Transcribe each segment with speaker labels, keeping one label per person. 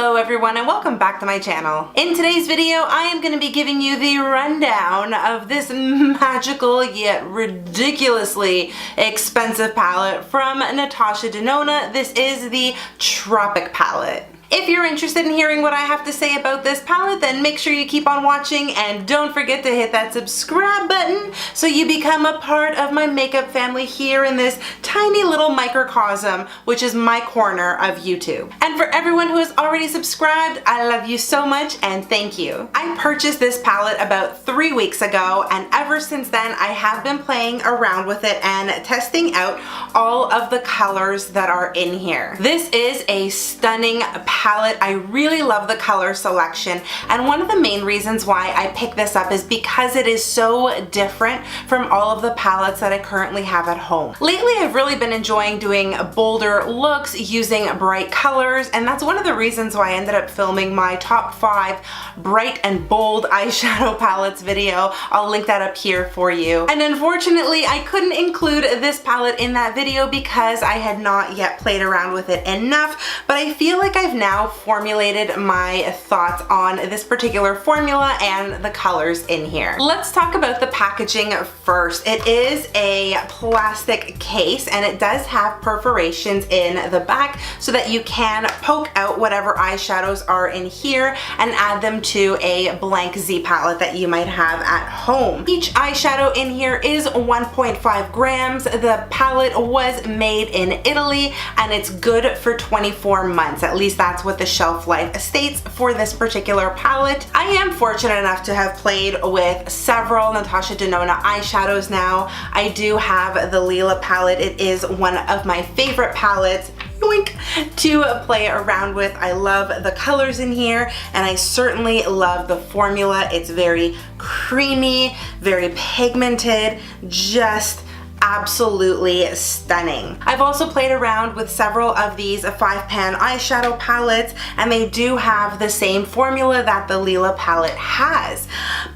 Speaker 1: Hello everyone and welcome back to my channel. In today's video, I am going to be giving you the rundown of this magical yet ridiculously expensive palette from Natasha Denona. This is the Tropic palette. If you're interested in hearing what I have to say about this palette, then make sure you keep on watching and don't forget to hit that subscribe button so you become a part of my makeup family here in this tiny little microcosm, which is my corner of YouTube. And for everyone who has already subscribed, I love you so much and thank you. I purchased this palette about 3 weeks ago, and ever since then I have been playing around with it and testing out all of the colors that are in here. This is a stunning palette. I really love the color selection, and one of the main reasons why I picked this up is because it is so different from all of the palettes that I currently have at home. Lately I've really been enjoying doing bolder looks using bright colors, and that's one of the reasons why I ended up filming my top 5 bright and bold eyeshadow palettes video. I'll link that up here for you. And unfortunately I couldn't include this palette in that video because I had not yet played around with it enough, but I feel like I've now formulated my thoughts on this particular formula and the colors in here. Let's talk about the packaging first. It is a plastic case and it does have perforations in the back so that you can poke out whatever eyeshadows are in here and add them to a blank Z palette that you might have at home. Each eyeshadow in here is 1.5 grams. The palette was made in Italy and it's good for 24 months. At least that's what the shelf life states for this particular palette. I am fortunate enough to have played with several Natasha Denona eyeshadows now. I do have the Lila palette. It is one of my favorite palettes, yoink, to play around with. I love the colors in here and I certainly love the formula. It's very creamy, very pigmented, just absolutely stunning. I've also played around with several of these 5-pan eyeshadow palettes and they do have the same formula that the Lila palette has.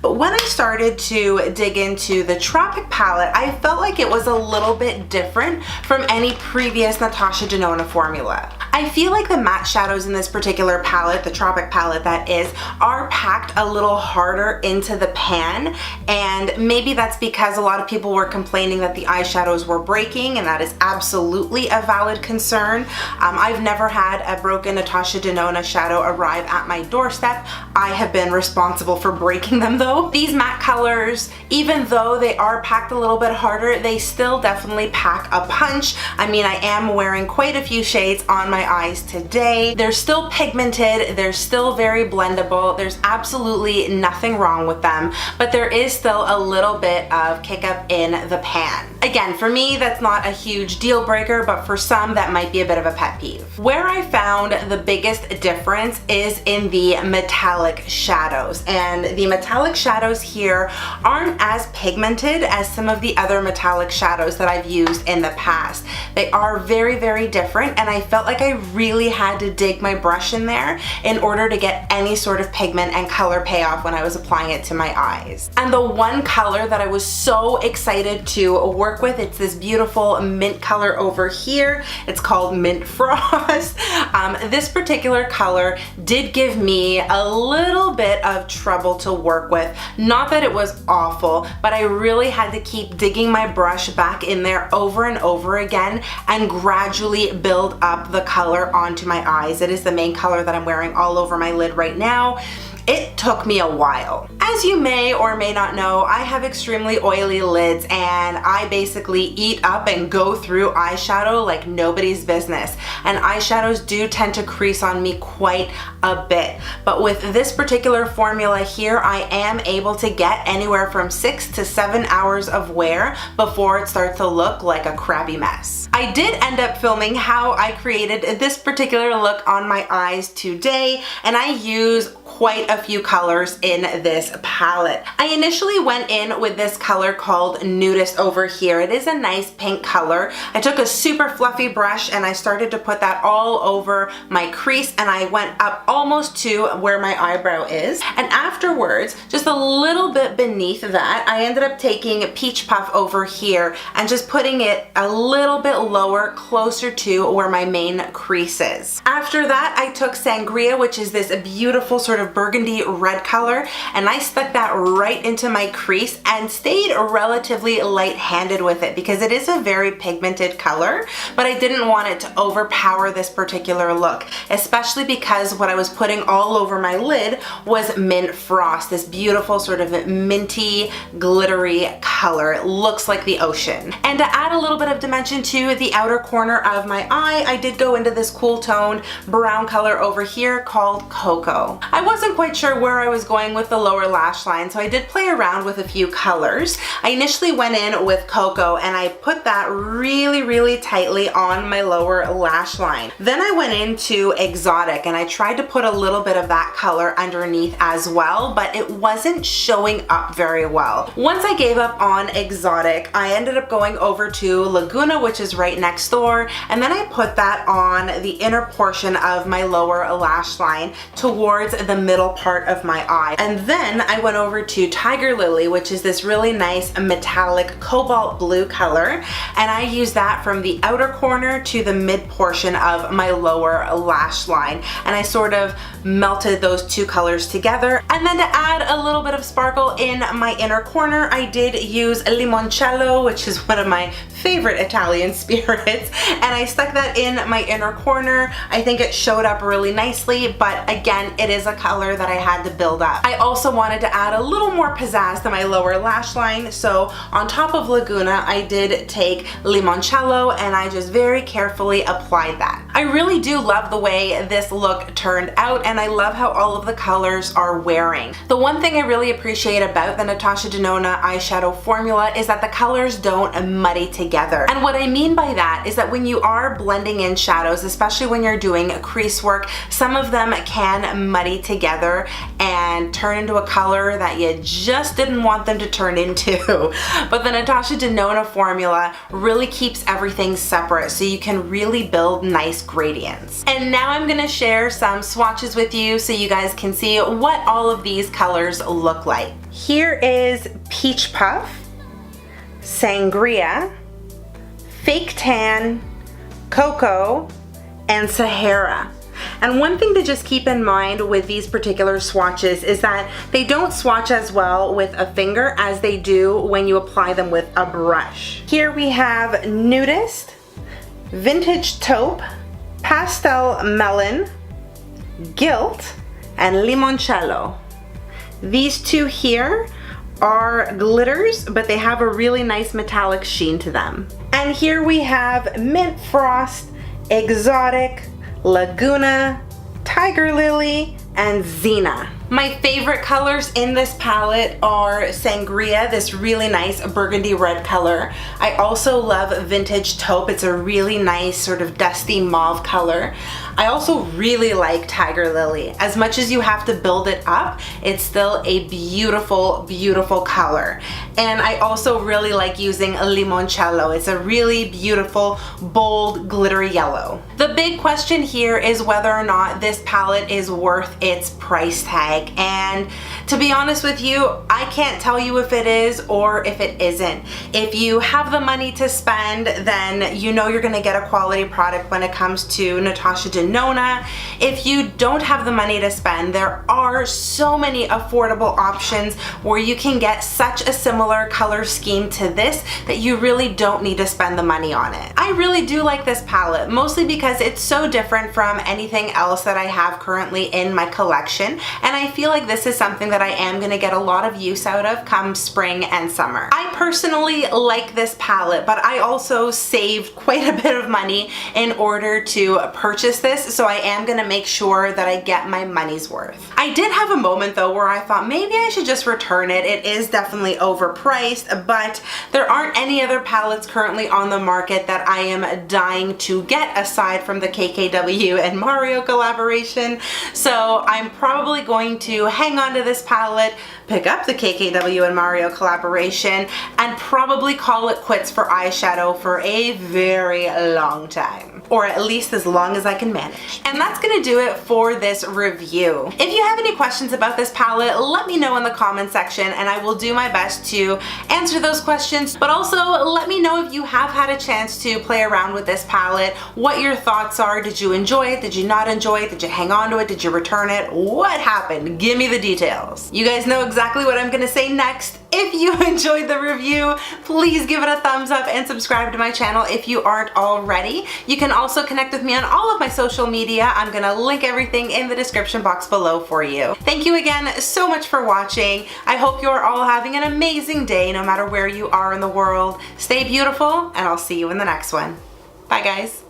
Speaker 1: But when I started to dig into the Tropic palette, I felt like it was a little bit different from any previous Natasha Denona formula. I feel like the matte shadows in this particular palette, the Tropic palette that is, are packed a little harder into the pan, and maybe that's because a lot of people were complaining that the eyeshadows were breaking, and that is absolutely a valid concern. I've never had a broken Natasha Denona shadow arrive at my doorstep. I have been responsible for breaking them though. These matte colors, even though they are packed a little bit harder, they still definitely pack a punch. I mean, I am wearing quite a few shades on my eyes today. They're still pigmented, they're still very blendable, there's absolutely nothing wrong with them, but there is still a little bit of kick up in the pan. Again, for me, that's not a huge deal breaker, but for some, that might be a bit of a pet peeve. Where I found the biggest difference is in the metallic shadows, and the metallic shadows here aren't as pigmented as some of the other metallic shadows that I've used in the past. They are very, very different, and I felt like I really had to dig my brush in there in order to get any sort of pigment and color payoff when I was applying it to my eyes. And the one color that I was so excited to work with, it's this beautiful mint color over here. It's called Mint Frost. This particular color did give me a little bit of trouble to work with. Not that it was awful, but I really had to keep digging my brush back in there over and over again and gradually build up the color onto my eyes. It is the main color that I'm wearing all over my lid right now. It took me a while. As you may or may not know, I have extremely oily lids and I basically eat up and go through eyeshadow like nobody's business. And eyeshadows do tend to crease on me quite a bit. But with this particular formula here, I am able to get anywhere from 6 to 7 hours of wear before it starts to look like a crappy mess. I did end up filming how I created this particular look on my eyes today, and I use quite a few colors in this palette. I initially went in with this color called Nudist over here. It is a nice pink color. I took a super fluffy brush and I started to put that all over my crease, and I went up almost to where my eyebrow is. And afterwards, just a little bit beneath that, I ended up taking Peach Puff over here and just putting it a little bit lower, closer to where my main crease is. After that, I took Sangria, which is this beautiful sort of burgundy red color, and I stuck that right into my crease and stayed relatively light-handed with it because it is a very pigmented color, but I didn't want it to overpower this particular look, especially because what I was putting all over my lid was Mint Frost, this beautiful sort of minty, glittery color. It looks like the ocean. And to add a little bit of dimension to the outer corner of my eye, I did go into this cool toned brown color over here called Cocoa. I wasn't quite sure where I was going with the lower lash line, so I did play around with a few colors. I initially went in with Cocoa and I put that really tightly on my lower lash line. Then I went into Exotic and I tried to put a little bit of that color underneath as well, but it wasn't showing up very well. Once I gave up on Exotic, I ended up going over to Laguna, which is right next door, and then I put that on the inner portion of my lower lash line towards the middle part of my eye. And then I went over to Tiger Lily, which is this really nice metallic cobalt blue color, and I used that from the outer corner to the mid portion of my lower lash line, and I sort of melted those two colors together. And then to add a little bit of sparkle in my inner corner, I did use Limoncello, which is one of my favorite Italian spirits, and I stuck that in my inner corner. I think it showed up really nicely, but again, it is a color that I had to build up. I also wanted to add a little more pizzazz to my lower lash line, so on top of Laguna, I did take Limoncello and I just very carefully applied that. I really do love the way this look turned out, and I love how all of the colors are wearing. The one thing I really appreciate about the Natasha Denona eyeshadow formula is that the colors don't muddy together. And what I mean by that is that when you are blending in shadows, especially when you're doing crease work, some of them can muddy together and turn into a color that you just didn't want them to turn into. But the Natasha Denona formula really keeps everything separate, so you can really build nice gradients. And now I'm gonna share some swatches with you so you guys can see what all of these colors look like. Here is Peach Puff, Sangria, Fake Tan, Cocoa, and Sahara. And one thing to just keep in mind with these particular swatches is that they don't swatch as well with a finger as they do when you apply them with a brush. Here we have Nudist, Vintage Taupe, Pastel Melon, Guilt, and Limoncello. These two here are glitters, but they have a really nice metallic sheen to them. And here we have Mint Frost, Exotic, Laguna, Tiger Lily, and Xena. My favorite colors in this palette are Sangria, this really nice burgundy red color. I also love Vintage Taupe. It's a really nice sort of dusty mauve color. I also really like Tiger Lily. As much as you have to build it up, it's still a beautiful, beautiful color. And I also really like using Limoncello. It's a really beautiful, bold, glittery yellow. The big question here is whether or not this palette is worth its price tag. And to be honest with you, I can't tell you if it is or if it isn't. If you have the money to spend, then you know you're gonna get a quality product when it comes to Natasha Denona. If you don't have the money to spend, there are so many affordable options where you can get such a similar color scheme to this that you really don't need to spend the money on it. I really do like this palette, mostly because it's so different from anything else that I have currently in my collection, and I feel like this is something that I am going to get a lot of use out of come spring and summer. I personally like this palette, but I also saved quite a bit of money in order to purchase this, so I am going to make sure that I get my money's worth. I did have a moment though where I thought maybe I should just return it. It is definitely overpriced, but there aren't any other palettes currently on the market that I am dying to get aside from the KKW and Mario collaboration, so I'm probably going to hang on to this palette, pick up the KKW and Mario collaboration, and probably call it quits for eyeshadow for a very long time. Or at least as long as I can manage. And that's gonna do it for this review. If you have any questions about this palette, let me know in the comment section and I will do my best to answer those questions. But also let me know if you have had a chance to play around with this palette, what your thoughts are. Did you enjoy it? Did you not enjoy it? Did you hang on to it? Did you return it? What happened? Give me the details. You guys know exactly what I'm gonna say next. If you enjoyed the review, please give it a thumbs up and subscribe to my channel if you aren't already. You can also connect with me on all of my social media. I'm gonna link everything in the description box below for you. Thank you again so much for watching. I hope you're all having an amazing day no matter where you are in the world. Stay beautiful and I'll see you in the next one. Bye guys.